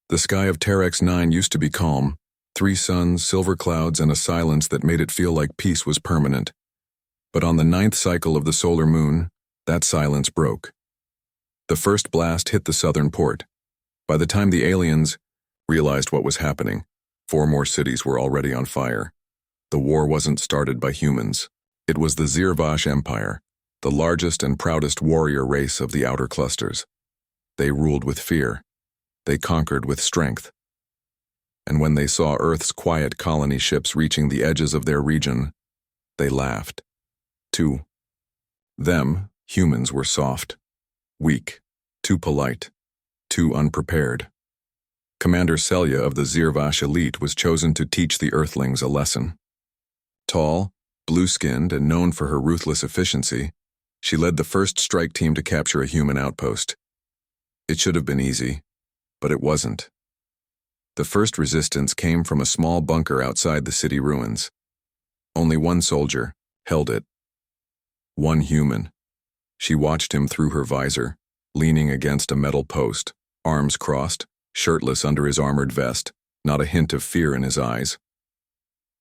The sky of Terex 9 used to be calm, 3 suns, silver clouds, and a silence that made it feel like peace was permanent. But on the 9th cycle of the solar moon, that silence broke. The first blast hit the southern port. By the time the aliens realized what was happening, 4 more cities were already on fire. The war wasn't started by humans. It was the Zirvash Empire, the largest and proudest warrior race of the outer clusters. They ruled with fear. They conquered with strength. And when they saw Earth's quiet colony ships reaching the edges of their region, they laughed. To them, humans were soft, weak, too polite, too unprepared. Commander Selya of the Zirvash elite was chosen to teach the Earthlings a lesson. Tall, blue-skinned, and known for her ruthless efficiency, she led the first strike team to capture a human outpost. It should have been easy, but it wasn't. The first resistance came from a small bunker outside the city ruins. Only one soldier held it. One human. She watched him through her visor, leaning against a metal post, arms crossed, shirtless under his armored vest, not a hint of fear in his eyes.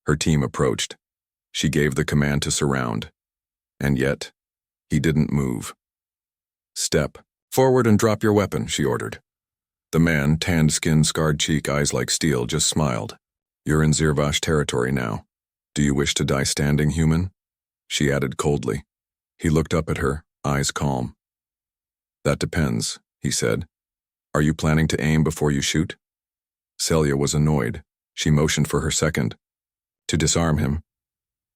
Her team approached. She gave the command to surround. And yet, he didn't move. "Step forward and drop your weapon," she ordered. The man, tanned skin, scarred cheek, eyes like steel, just smiled. "You're in Zirvash territory now. Do you wish to die standing, human?" She added coldly. He looked up at her, eyes calm. "That depends," he said. "Are you planning to aim before you shoot?" Selya was annoyed. She motioned for her second to disarm him.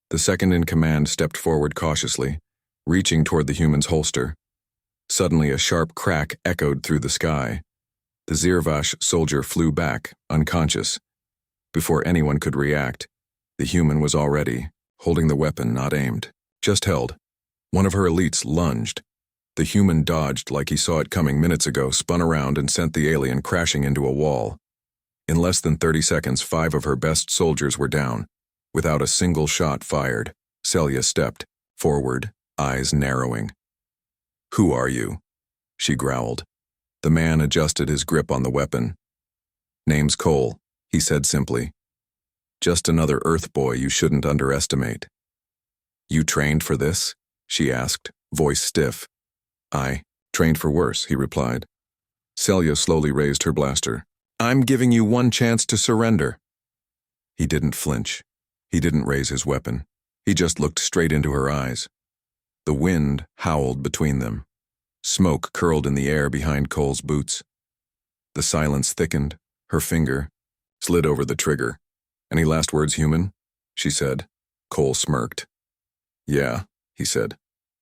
The second in command stepped forward cautiously, reaching toward the human's holster. Suddenly, a sharp crack echoed through the sky. The Zirvash soldier flew back, unconscious. Before anyone could react, the human was already holding the weapon, not aimed, just held. One of her elites lunged. The human dodged like he saw it coming minutes ago, spun around, and sent the alien crashing into a wall. In less than 30 seconds, 5 of her best soldiers were down. Without a single shot fired, Selya stepped forward, eyes narrowing. "Who are you?" she growled. The man adjusted his grip on the weapon. "Name's Cole," he said simply. "Just another Earth boy you shouldn't underestimate." "You trained for this?" she asked, voice stiff. "I trained for worse," he replied. Selya slowly raised her blaster. "I'm giving you one chance to surrender." He didn't flinch. He didn't raise his weapon. He just looked straight into her eyes. The wind howled between them. Smoke curled in the air behind Cole's boots. The silence thickened. Her finger slid over the trigger. "Any last words, human?" she said. Cole smirked. "Yeah," he said.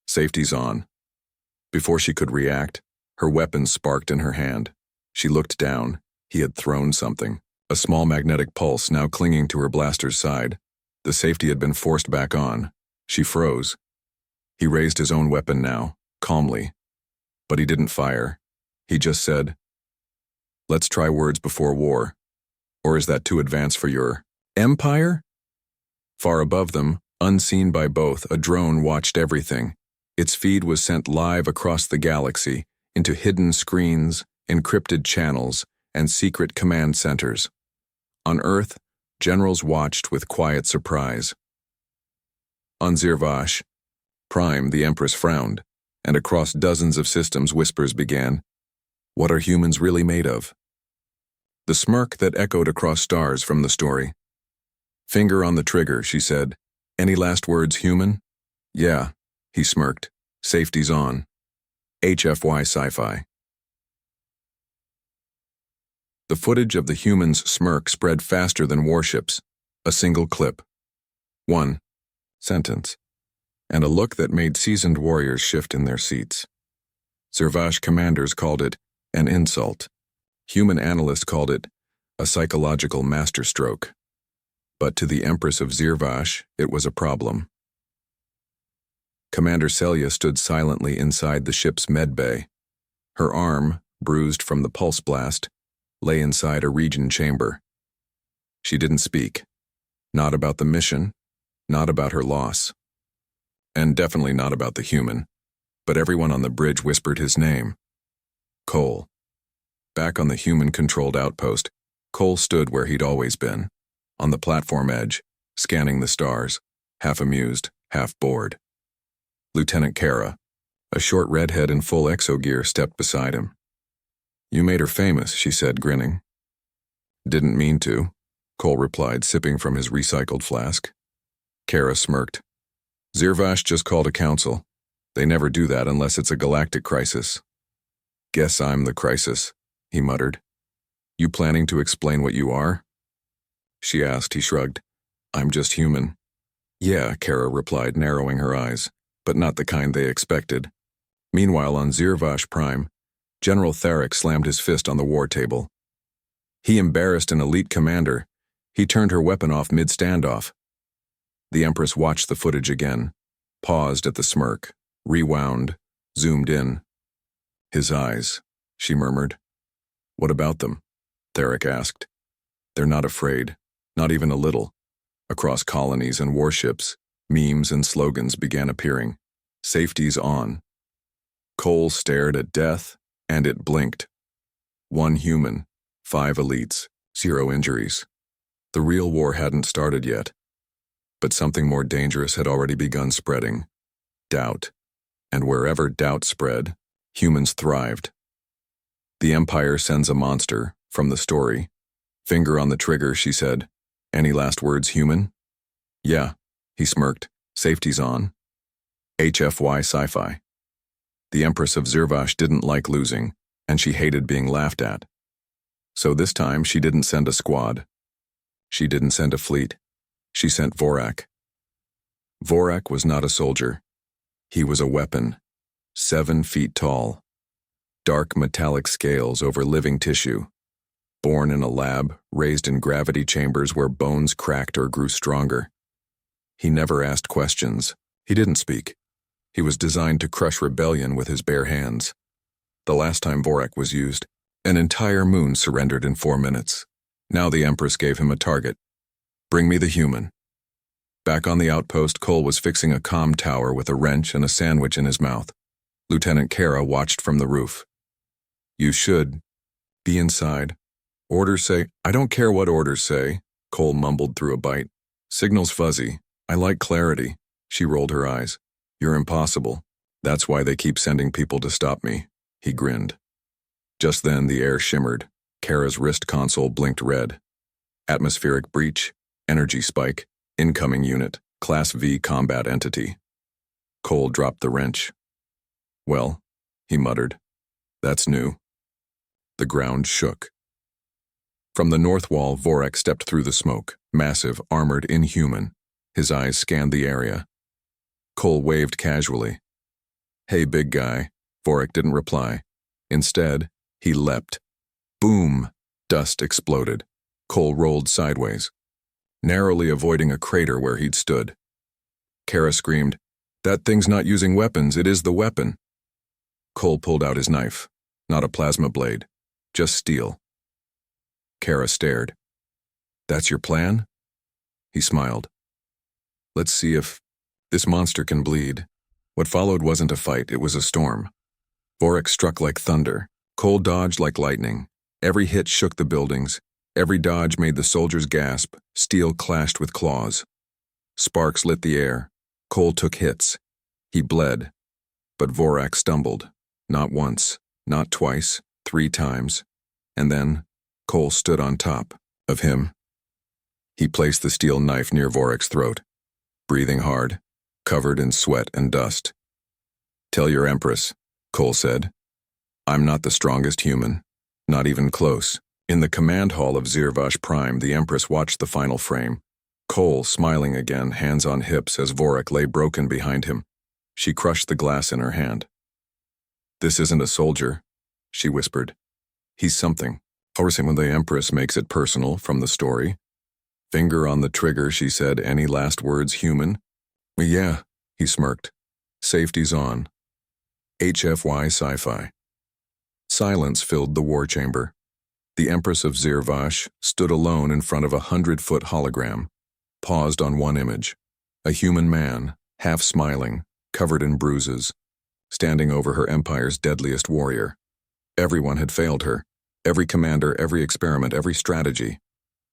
"Safety's on." Before she could react, her weapon sparked in her hand. She looked down. He had thrown something, a small magnetic pulse now clinging to her blaster's side. The safety had been forced back on. She froze. He raised his own weapon now, calmly. But he didn't fire. He just said, "Let's try words before war. Or is that too advanced for your empire?" Far above them, unseen by both, a drone watched everything. Its feed was sent live across the galaxy, into hidden screens, encrypted channels, and secret command centers. On Earth, generals watched with quiet surprise. On Zirvash, Prime, the Empress, frowned, and across dozens of systems whispers began. What are humans really made of? The smirk that echoed across stars from the story. "Finger on the trigger," she said. "Any last words, human?" "Yeah," he smirked. "Safety's on." HFY Sci-Fi. The footage of the human's smirk spread faster than warships. A single clip. One sentence. And a look that made seasoned warriors shift in their seats. Zirvash commanders called it an insult. Human analysts called it a psychological masterstroke. But to the Empress of Zirvash, it was a problem. Commander Selya stood silently inside the ship's med bay. Her arm, bruised from the pulse blast, lay inside a regen chamber. She didn't speak. Not about the mission, not about her loss. And definitely not about the human. But everyone on the bridge whispered his name. Cole. Back on the human-controlled outpost, Cole stood where he'd always been, on the platform edge, scanning the stars, half amused, half bored. Lieutenant Kara, a short redhead in full exogear, stepped beside him. "You made her famous," she said, grinning. "Didn't mean to," Cole replied, sipping from his recycled flask. Kara smirked. "Zirvash just called a council. They never do that unless it's a galactic crisis." "Guess I'm the crisis," he muttered. "You planning to explain what you are?" She asked. He shrugged. "I'm just human." "Yeah," Kara replied, narrowing her eyes, "but not the kind they expected." Meanwhile, on Zirvash Prime, General Tharek slammed his fist on the war table. He embarrassed an elite commander. He turned her weapon off mid-standoff. The Empress watched the footage again, paused at the smirk, rewound, zoomed in. "His eyes," she murmured. "What about them?" Tharek asked. "They're not afraid, not even a little." Across colonies and warships, memes and slogans began appearing. "Safety's on." Cole stared at death, and it blinked. 1 human, 5 elites, 0 injuries. The real war hadn't started yet. But something more dangerous had already begun spreading. Doubt. And wherever doubt spread, humans thrived. "The Empire sends a monster," from the story. Finger on the trigger, she said. "Any last words, human?" "Yeah," he smirked. "Safety's on." HFY Sci-Fi. The Empress of Zirvash didn't like losing, and she hated being laughed at. So this time she didn't send a squad. She didn't send a fleet. She sent Vorak. Vorak was not a soldier. He was a weapon, 7 feet tall. Dark metallic scales over living tissue. Born in a lab, raised in gravity chambers where bones cracked or grew stronger. He never asked questions. He didn't speak. He was designed to crush rebellion with his bare hands. The last time Vorak was used, an entire moon surrendered in 4 minutes. Now the Empress gave him a target. "Bring me the human." Back on the outpost, Cole was fixing a comm tower with a wrench and a sandwich in his mouth. Lieutenant Kara watched from the roof. "You should be inside. Orders say—" "I don't care what orders say," Cole mumbled through a bite. "Signal's fuzzy. I like clarity." She rolled her eyes. "You're impossible. That's why they keep sending people to stop me." He grinned. Just then the air shimmered. Kara's wrist console blinked red. Atmospheric breach, energy spike, incoming unit, Class V combat entity. Cole dropped the wrench. "Well," he muttered. "That's new." The ground shook. From the north wall, Vorak stepped through the smoke, massive, armored inhuman. His eyes scanned the area. Cole waved casually. "Hey, big guy." Vorak didn't reply. Instead, he leapt. Boom! Dust exploded. Cole rolled sideways, narrowly avoiding a crater where he'd stood. Kara screamed, "That thing's not using weapons, it is the weapon." Cole pulled out his knife. Not a plasma blade, just steel. Kara stared. "That's your plan?" He smiled. "Let's see if this monster can bleed." What followed wasn't a fight, it was a storm. Vorak struck like thunder. Cole dodged like lightning. Every hit shook the buildings. Every dodge made the soldiers gasp. Steel clashed with claws. Sparks lit the air. Cole took hits. He bled. But Vorak stumbled. Not once, not twice, 3 times. And then, Cole stood on top of him. He placed the steel knife near Vorak's throat, breathing hard, covered in sweat and dust. "Tell your Empress," Cole said. "I'm not the strongest human. Not even close." In the command hall of Zirvash Prime, the Empress watched the final frame. Cole, smiling again, hands on hips as Vorak lay broken behind him. She crushed the glass in her hand. "This isn't a soldier," she whispered. "He's something." When the Empress makes it personal from the story. Finger on the trigger, she said. "Any last words, human?" "Yeah," he smirked. "Safety's on." HFY Sci-Fi. Silence filled the war chamber. The Empress of Zirvash stood alone in front of a 100-foot hologram, paused on one image. A human man, half smiling, covered in bruises, standing over her empire's deadliest warrior. Everyone had failed her. Every commander, every experiment, every strategy.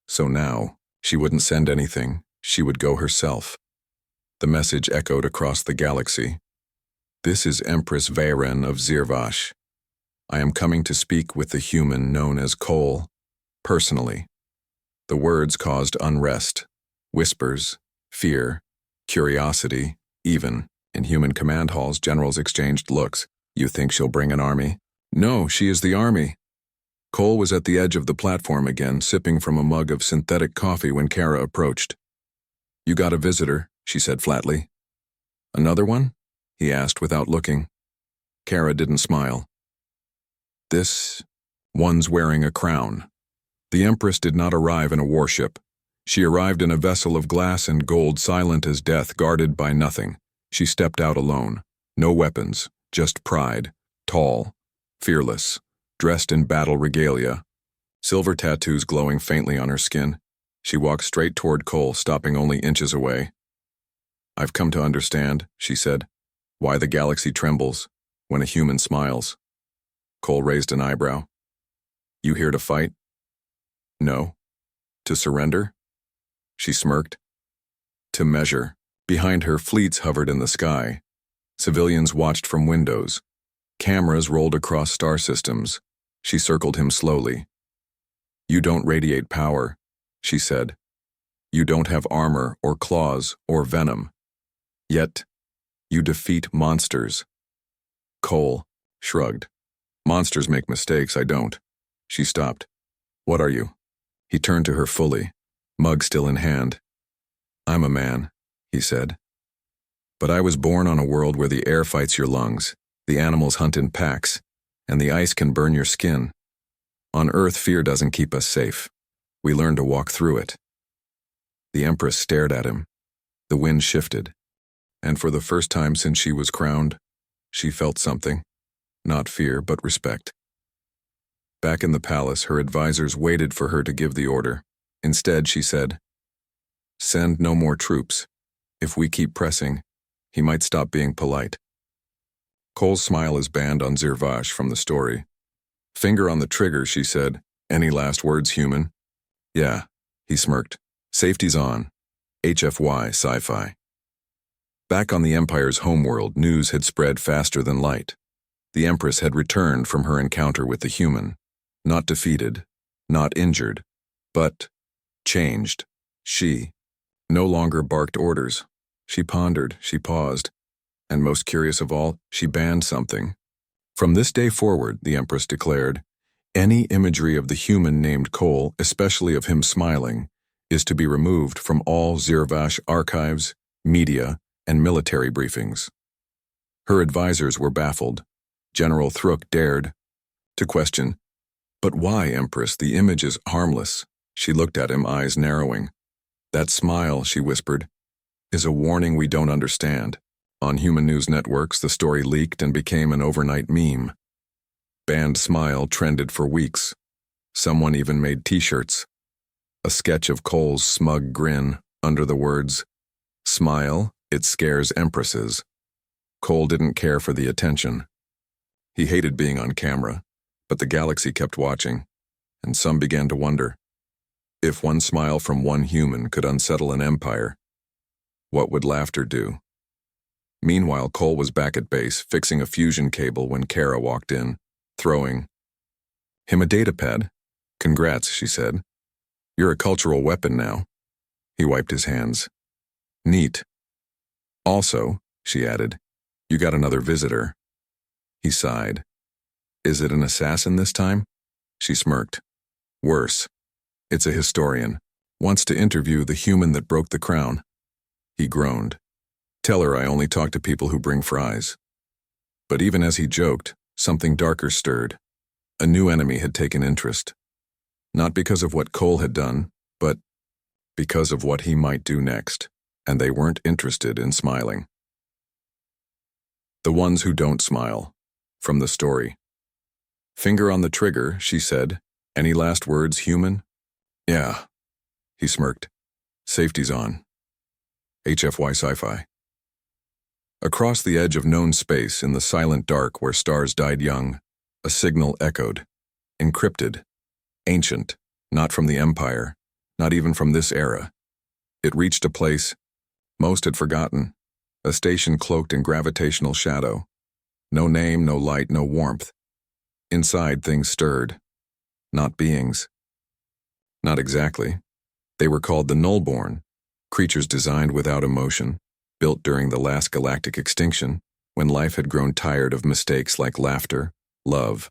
So now, she wouldn't send anything, she would go herself. The message echoed across the galaxy. This is Empress Varen of Zirvash. I am coming to speak with the human known as Cole, personally. The words caused unrest, whispers, fear, curiosity, even. In human command halls, generals exchanged looks. You think she'll bring an army? No, she is the army. Cole was at the edge of the platform again, sipping from a mug of synthetic coffee when Kara approached. You got a visitor, she said flatly. Another one? He asked without looking. Kara didn't smile. This one's wearing a crown. The Empress did not arrive in a warship. She arrived in a vessel of glass and gold, silent as death, guarded by nothing. She stepped out alone. No weapons, just pride, tall, fearless, dressed in battle regalia, silver tattoos glowing faintly on her skin. She walked straight toward Cole, stopping only inches away. I've come to understand, she said, why the galaxy trembles when a human smiles. Cole raised an eyebrow. You here to fight? No. To surrender? She smirked. To measure. Behind her, fleets hovered in the sky. Civilians watched from windows. Cameras rolled across star systems. She circled him slowly. You don't radiate power, she said. You don't have armor or claws or venom. Yet, you defeat monsters. Cole shrugged. Monsters make mistakes, I don't. She stopped. What are you? He turned to her fully, mug still in hand. I'm a man, he said. But I was born on a world where the air fights your lungs, the animals hunt in packs, and the ice can burn your skin. On Earth, fear doesn't keep us safe. We learn to walk through it. The Empress stared at him. The wind shifted, and for the first time since she was crowned, she felt something. Not fear, but respect. Back in the palace, her advisors waited for her to give the order. Instead, she said, Send no more troops. If we keep pressing, he might stop being polite. Cole's smile is banned on Zirvash from the story. Finger on the trigger, she said. Any last words, human? Yeah, he smirked. Safety's on. HFY Sci-Fi. Back on the Empire's homeworld, news had spread faster than light. The Empress had returned from her encounter with the human. Not defeated, not injured, but changed. She no longer barked orders. She pondered, she paused, and most curious of all, she banned something. From this day forward, the Empress declared, any imagery of the human named Cole, especially of him smiling, is to be removed from all Zirvash archives, media, and military briefings. Her advisors were baffled. General Throok dared to question, but why, Empress? The image is harmless. She looked at him, eyes narrowing. That smile, she whispered, is a warning we don't understand. On human news networks, the story leaked and became an overnight meme. Banned smile trended for weeks. Someone even made t-shirts. A sketch of Cole's smug grin under the words, Smile, it scares empresses. Cole didn't care for the attention. He hated being on camera, but the galaxy kept watching, and some began to wonder, if one smile from one human could unsettle an empire, what would laughter do? Meanwhile, Cole was back at base, fixing a fusion cable when Kara walked in, throwing him a datapad. Congrats, she said. You're a cultural weapon now. He wiped his hands. Neat. Also, she added, you got another visitor. He sighed. Is it an assassin this time? She smirked. Worse. It's a historian. Wants to interview the human that broke the crown. He groaned. Tell her I only talk to people who bring fries. But even as he joked, something darker stirred. A new enemy had taken interest. Not because of what Cole had done, but because of what he might do next, and they weren't interested in smiling. The ones who don't smile. From the story. Finger on the trigger, she said. Any last words, human? Yeah. He smirked. Safety's on. HFY Sci-Fi. Across the edge of known space, in the silent dark where stars died young, a signal echoed. Encrypted. Ancient. Not from the Empire. Not even from this era. It reached a place most had forgotten. A station cloaked in gravitational shadow. No name, no light, no warmth. Inside, things stirred. Not beings. Not exactly. They were called the Nullborn, creatures designed without emotion, built during the last galactic extinction, when life had grown tired of mistakes like laughter, love,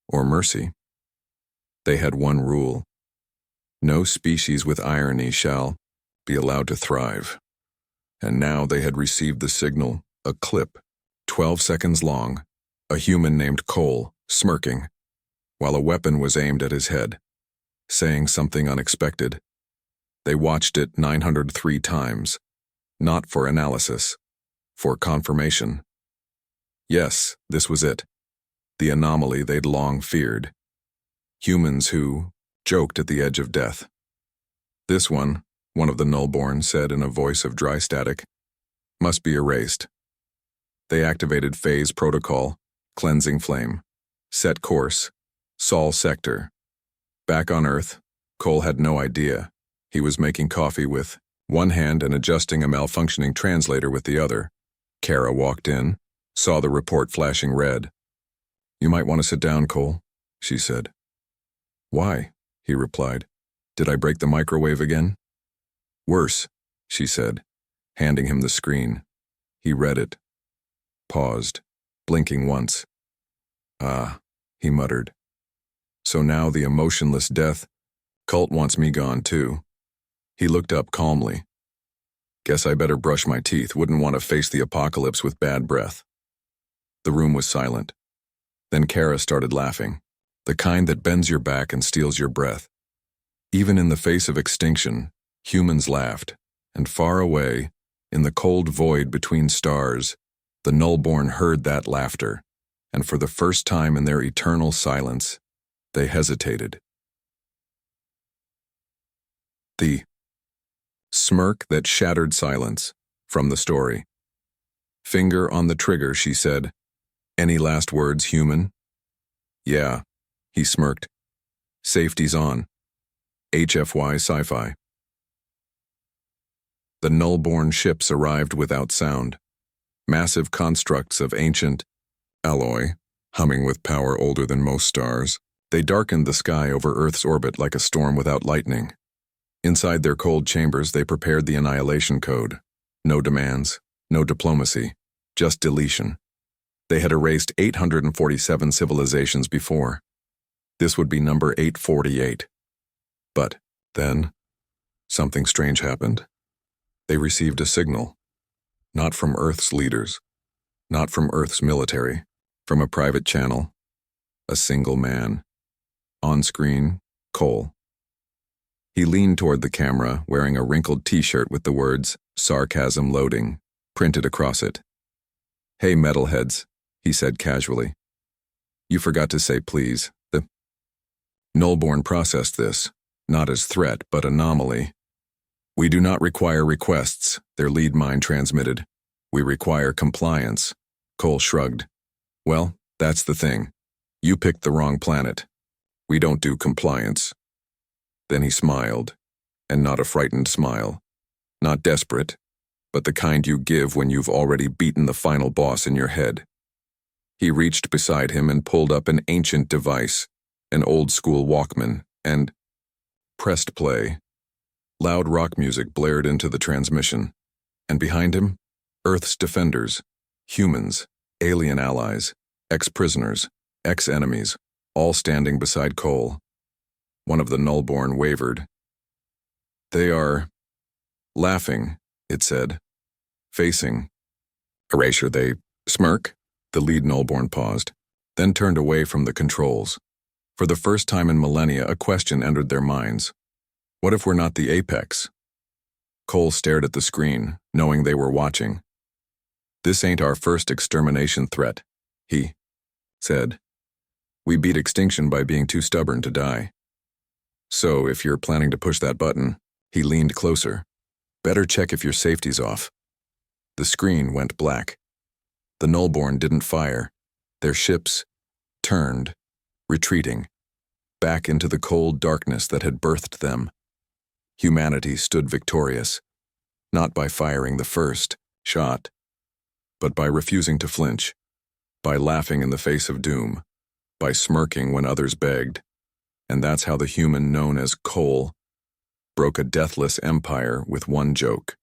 or mercy. They had one rule. No species with irony shall be allowed to thrive. And now they had received the signal, a clip, 12 seconds long, a human named Cole, smirking, while a weapon was aimed at his head, saying something unexpected. They watched it 903 times, not for analysis, for confirmation. Yes, this was it, the anomaly they'd long feared. Humans who joked at the edge of death. This one of the Nullborn said in a voice of dry static, must be erased. They activated phase protocol, cleansing flame, set course, Sol sector. Back on Earth, Cole had no idea. He was making coffee with one hand and adjusting a malfunctioning translator with the other. Kara walked in, saw the report flashing red. You might want to sit down, Cole, she said. Why? He replied. Did I break the microwave again? Worse, she said, handing him the screen. He read it. Paused, blinking once. Ah, he muttered. So now the emotionless death. Cult wants me gone too. He looked up calmly. Guess I better brush my teeth, wouldn't want to face the apocalypse with bad breath. The room was silent. Then Kara started laughing, the kind that bends your back and steals your breath. Even in the face of extinction, humans laughed, and far away, in the cold void between stars, the Nullborn heard that laughter, and for the first time in their eternal silence, they hesitated. The smirk that shattered silence, from the story. Finger on the trigger, she said. Any last words, human? Yeah, he smirked. Safety's on. HFY Sci-Fi. The Nullborn ships arrived without sound. Massive constructs of ancient alloy, humming with power older than most stars. They darkened the sky over Earth's orbit like a storm without lightning. Inside their cold chambers, they prepared the annihilation code. No demands, no diplomacy, just deletion. They had erased 847 civilizations before. This would be number 848. But then, something strange happened. They received a signal. Not from Earth's leaders, not from Earth's military, from a private channel. A single man. On screen, Cole. He leaned toward the camera, wearing a wrinkled t-shirt with the words, sarcasm loading, printed across it. Hey, metalheads, he said casually. You forgot to say please. The Nullborn processed this, not as threat, but anomaly. We do not require requests, their lead mind transmitted. We require compliance. Cole shrugged. Well, that's the thing. You picked the wrong planet. We don't do compliance. Then he smiled, and not a frightened smile. Not desperate, but the kind you give when you've already beaten the final boss in your head. He reached beside him and pulled up an ancient device, an old-school Walkman, and pressed play. Loud rock music blared into the transmission, and behind him, Earth's defenders, humans, alien allies, ex-prisoners, ex-enemies, all standing beside Cole. One of the Nullborn wavered. They are laughing, it said. Facing. Erasure, they smirk? The lead Nullborn paused, then turned away from the controls. For the first time in millennia, a question entered their minds. What if we're not the apex? Cole stared at the screen, knowing they were watching. This ain't our first extermination threat, he said. We beat extinction by being too stubborn to die. So if you're planning to push that button, he leaned closer. Better check if your safety's off. The screen went black. The Nullborn didn't fire. Their ships turned, retreating. back into the cold darkness that had birthed them. Humanity stood victorious, not by firing the first shot, but by refusing to flinch, by laughing in the face of doom, by smirking when others begged. And that's how the human known as Cole broke a deathless empire with one joke.